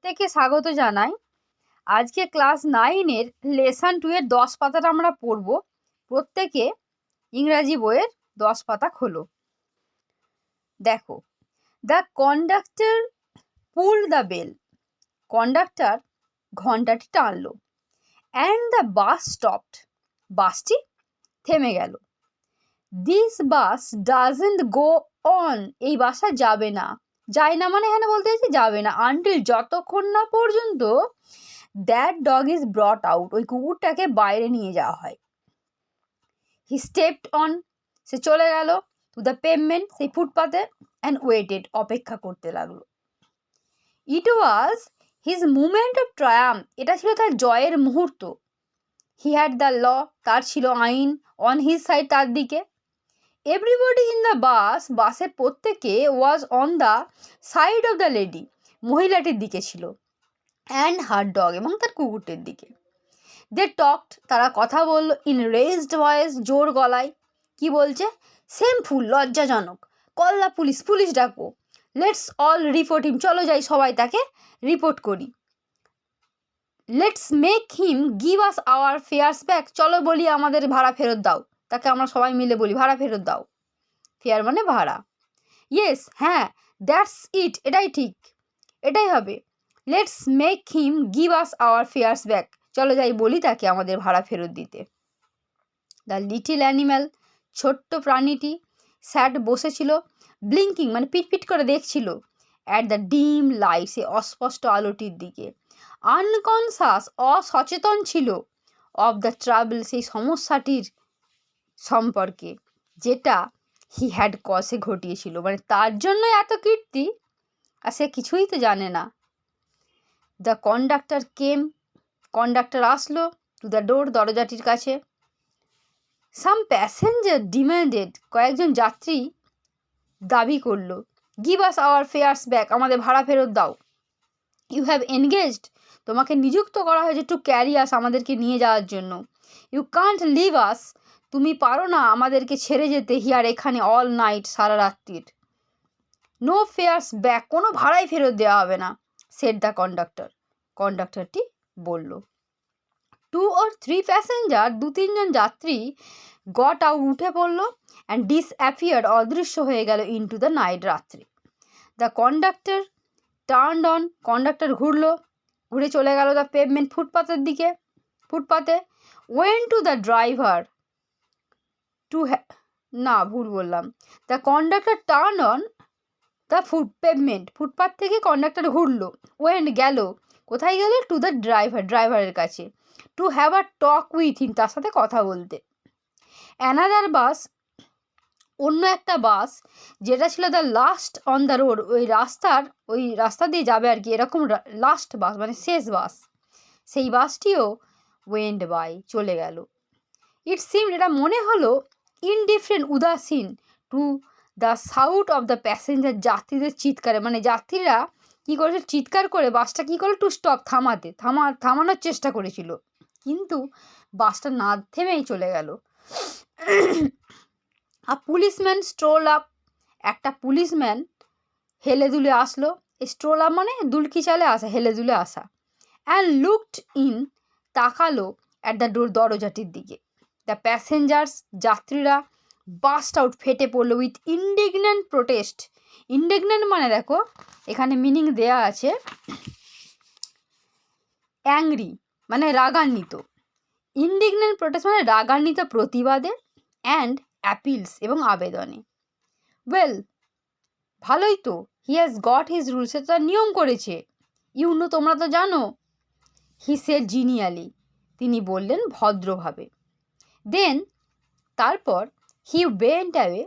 প্রত্যেককে স্বাগত জানাই। আজকে ক্লাস 9-এর লেসন 2-এর 10 পাতাটা আমরা পড়ব। প্রত্যেকে ইংরাজি বইয়ের 10 পাতা খোলো। দেখো, the conductor pull the bell. Conductor ঘন্টাটি টানলো। And the bus stopped. বাসটি থেমে গেল। This bus doesn't go on. এই বাসটা যাবে না। যায় না মানে এখানে বলতে চাইছি যাবে না, আনটিল যতক্ষণ না পর্যন্ত দ্যাট ডগ ইজ ব্রট আউট, ওই কুকুরটাকে বাইরে নিয়ে যাওয়া হয়। হি স্টেপড অন, সে চলে গেল টু দ্য পেভমেন্ট, সেই ফুটপাতে, অ্যান্ড ওয়েটেড, অপেক্ষা করতে লাগলো। It was his moment of triumph, এটা ছিল তার জয়ের মুহূর্ত। হি হ্যাড দ্য ল, তার ছিল আইন, অন হিজ সাইড, তার দিকে। এভরিবডি ইন দ্য বাস, বাসের প্রত্যেকে, was on the side of the lady, মহিলাটির দিকে ছিল, অ্যান্ড হার ডগ, এবং তার কুকুরটির দিকে। দে টকড, তারা কথা বলল, ইন রেজড ভয়েস, জোর গলায়। কি বলছে? সেমফুল, লজ্জাজনক। কল দ্য পুলিশ, পুলিশ ডাকো। লেটস অল রিপোর্ট হিম, চলো যাই সবাই তাকে রিপোর্ট করি। Let's make him give us our fairs back, চলো বলি আমাদের ভাড়া ফেরত দাও, তাকে আমরা সবাই মিলে বলি ভাড়া ফেরত দাও। ফেয়ার মানে ভাড়া। ইয়েস, হ্যাঁ, দ্যাটস ইট, এটাই ঠিক, এটাই হবে। Let's make him give us our fairs back, চলো যাই বলি তাকে আমাদের ভাড়া ফেরত দিতে। দ্য লিটিল অ্যানিম্যাল, ছোট্ট প্রাণীটি, স্যাড, বসেছিল, ব্লিঙ্কিং মানে পিটপিট করে দেখছিল, অ্যাট দ্য ডিম লাইট, সে অস্পষ্ট আলোটির দিকে। আনকনসাস, অসচেতন ছিল, অফ দ্য ট্রাবল, সেই সমস্যাটির সম্পর্কে, যেটা হি হ্যাড কজে ঘটিয়েছিল, মানে তার জন্য এত কীর্তি আর সে কিছুই তো জানে না। দ্য কন্ডাক্টর কেম, কন্ডাক্টর আসলো, টু দ্য ডোর, দরজাটির কাছে। সাম প্যাসেঞ্জার ডিম্যান্ডেড, কয়েকজন যাত্রী দাবি করলো, give us our fairs back, আমাদের ভাড়া ফেরত দাও। ইউ হ্যাভ এনগেজড, তোমাকে নিযুক্ত করা হয়েছে, টু ক্যারি আস, আমাদেরকে নিয়ে যাওয়ার জন্য। ইউ কান্ট লিভ আস, তুমি পারো না আমাদেরকে ছেড়ে যেতে, হিয়ার, এখানে, অল নাইট, সারা রাত্রির। নো ফেয়ার্স ব্যাক, কোনো ভাড়াই ফেরত দেওয়া হবে না, সেড দ্য কন্ডাক্টর, কন্ডাক্টরটি বলল। 2 or 3 প্যাসেঞ্জার, 2-3 যাত্রী, গট আউট, উঠে পড়লো, অ্যান্ড ডিসঅ্যাপিয়ার্ড, অদৃশ্য হয়ে গেল, ইনটু দ্য নাইট, রাত্রি। The conductor turned on, conductor ঘুরলো, ঘুরে চলে গেল দ্য পেভমেন্ট, ফুটপাতের দিকে, ফুটপাতে। Went to the driver to, না ভুল বললাম, the conductor turn on the pavement, ফুটপাথ থেকে কন্ডাক্টর ঘুরলো, ওয়েন্ট, গেল, কোথায় গেল? টু দ্য ড্রাইভার, ড্রাইভারের কাছে, to have a talk with him, তার সাথে কথা বলতে। অ্যানাদার বাস, অন্য একটা বাস, যেটা ছিল the last on the road, ওই রাস্তা দিয়ে যাবে আর কি, এরকম লাস্ট বাস মানে শেষ বাস, সেই বাসটিও ওয়েন্ট বাই, চলে গেল। ইট সিম, এটা মনে হলো, ইনডিফারেন্ট, উদাসীন, to the shout of the passenger, যাত্রীদের চিৎকারে, মানে যাত্রীরা কী করেছে, চিৎকার করে বাসটা কী করলো, টু স্টপ, থামানোর চেষ্টা করেছিল, কিন্তু বাসটা না থেমেই চলে গেল। আ পুলিশম্যান স্ট্রোল আপ, একটা পুলিশম্যান হেলে দুলে আসলো, স্ট্রোল আপ মানে দুলকি চালে আসা, হেলে দুলে আসা। অ্যান্ড লুকড ইন, তাকালো, অ্যাট দ্য ডোর, দরজাটির দিকে। দ্য প্যাসেঞ্জার্স, যাত্রীরা, বাস্ট আউট, ফেটে পড়লো, উইথ ইন্ডিগন্যান্ট প্রোটেস্ট। ইন্ডিগন্যান্ট মানে দেখো এখানে মিনিং দেয়া আছে, অ্যাংরি মানে রাগান্বিত, ইন্ডিগন্যান্ট প্রোটেস্ট মানে রাগান্বিত প্রতিবাদে, অ্যান্ড অ্যাপিলস এবং আবেদনে। ওয়েল, ভালোই তো, he has got his rules, সে তো তার নিয়ম করেছে। ইউ নো, তোমরা তো জানো। হি সেড জিনিয়ালি, তিনি বললেন ভদ্রভাবে। দেন, তারপর, হি ওয়েন্ট অ্যাওয়ে,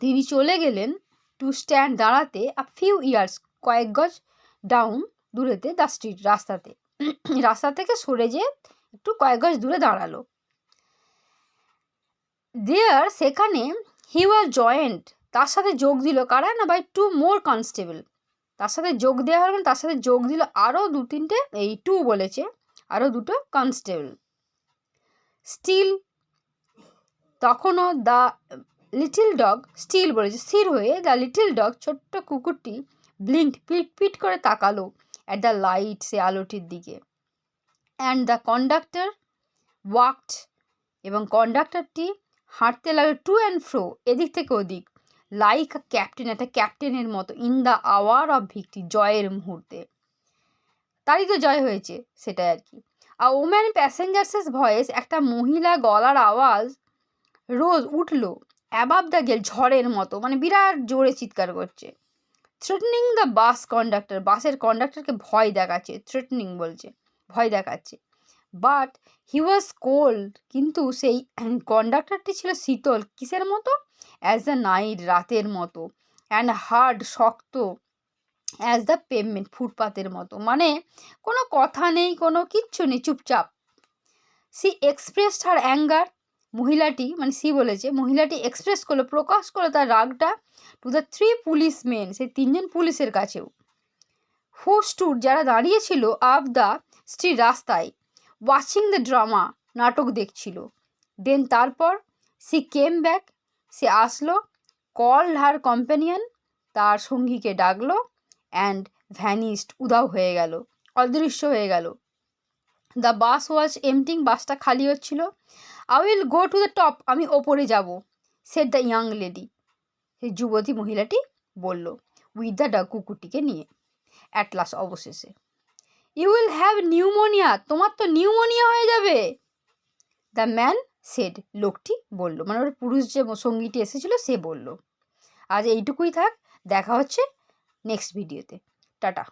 তিনি চলে গেলেন, টু স্ট্যান্ড, দাঁড়াতে, আ ফিউ ইয়ার্স, কয়েক গজ, ডাউন, দূরেতে, দ্য স্ট্রিট, রাস্তাতে, রাস্তা থেকে সরে যেয়ে একটু কয়েক গজ দূরে দাঁড়ালো। দেয়ার, সেখানে, হি ওয়াজ জয়েন্ট, তার সাথে যোগ দিল, কারা না, বাই 2 more কনস্টেবল, তার সাথে যোগ দেওয়া হলো, তার সাথে যোগ দিল আরও 2-3টে, এই 2 বলেছে, আরও 2টো কনস্টেবল। স্টিল, তখনও, দ্য লিটিল ডগ, স্টিল বলেছে স্থির হয়ে, দ্য লিটিল ডগ, ছোট্ট কুকুরটি, ব্লিঙ্কড, পিট পিট করে তাকালো, অ্যাট দ্য লাইট, সে আলোটির দিকে। অ্যান্ড দ্য কন্ডাক্টর ওয়াকড, এবং কন্ডাক্টরটি হাঁটতে লাগলো টু অ্যান্ড ফ্রো, এদিক থেকে ওদিক, লাইক আ ক্যাপ্টেন, একটা ক্যাপ্টেনের মতো, in the hour of victory, জয়ের মুহূর্তে। তারই তো জয় হয়েছে, সেটাই আর কি। আর ওম্যান প্যাসেঞ্জার্সের ভয়েস, একটা মহিলা গলার আওয়াজ রোজ উঠল, অ্যাবাভ দ্য গেল, ঝড়ের মতো, মানে বিরাট জোরে চিৎকার করছে। থ্রেটনিং দ্য বাস কন্ডাক্টর, বাসের কন্ডাক্টরকে ভয় দেখাচ্ছে, থ্রেটনিং বলছে, ভয় দেখাচ্ছে। বাট হি ওয়াজ কোল্ড, কিন্তু সেই কন্ডাক্টরটি ছিল শীতল, কিসের মতো? অ্যাজ দ্য নাইট, রাতের মতো। অ্যান্ড হার্ড, শক্ত, অ্যাজ দ্য পেভমেন্ট, ফুটপাতের মতো, মানে কোনো কথা নেই, কোনো কিচ্ছু নেই, চুপচাপ। সি এক্সপ্রেসড হার অ্যাঙ্গার, মহিলাটি, মানে সি বলেছে, মহিলাটি এক্সপ্রেস করলো, প্রকাশ করলো তার রাগটা, টু দ্য 3 পুলিশমেন, সেই 3জন পুলিশের কাছেও, হু স্টুড, যারা দাঁড়িয়েছিল, আপ দ্য স্ট্রিট, রাস্তায়, ওয়াচিং দ্য ড্রামা, নাটক দেখছিল। দেন তারপর, সি কেম ব্যাক, সে আসলো, কল্ড হার কম্প্যানিয়ন, তার সঙ্গীকে ডাকলো, অ্যান্ড ভ্যানিস্ট, উধাও হয়ে গেল, অদৃশ্য হয়ে গেল। দ্য বাস ওয়াজ এমটিং, বাসটা খালি হচ্ছিল। I will go to the top, আমি ওপরে যাব, সেড দ্য ইয়াং লেডি, সেই যুবতী মহিলাটি বলল, উইথ দ্য ডগ, কুকুরটিকে নিয়ে। অ্যাট লাস্ট, অবশেষে। ইউ উইল হ্যাভ নিউমোনিয়া, তোমার তো নিউমোনিয়া হয়ে যাবে। দ্য ম্যান সেড, লোকটি বলল, মানে ওর পুরুষ যে সঙ্গীটি এসেছিল সে বলল। আজ এইটুকুই থাক, দেখা হচ্ছে নেক্সট ভিডিওতে, টাটা।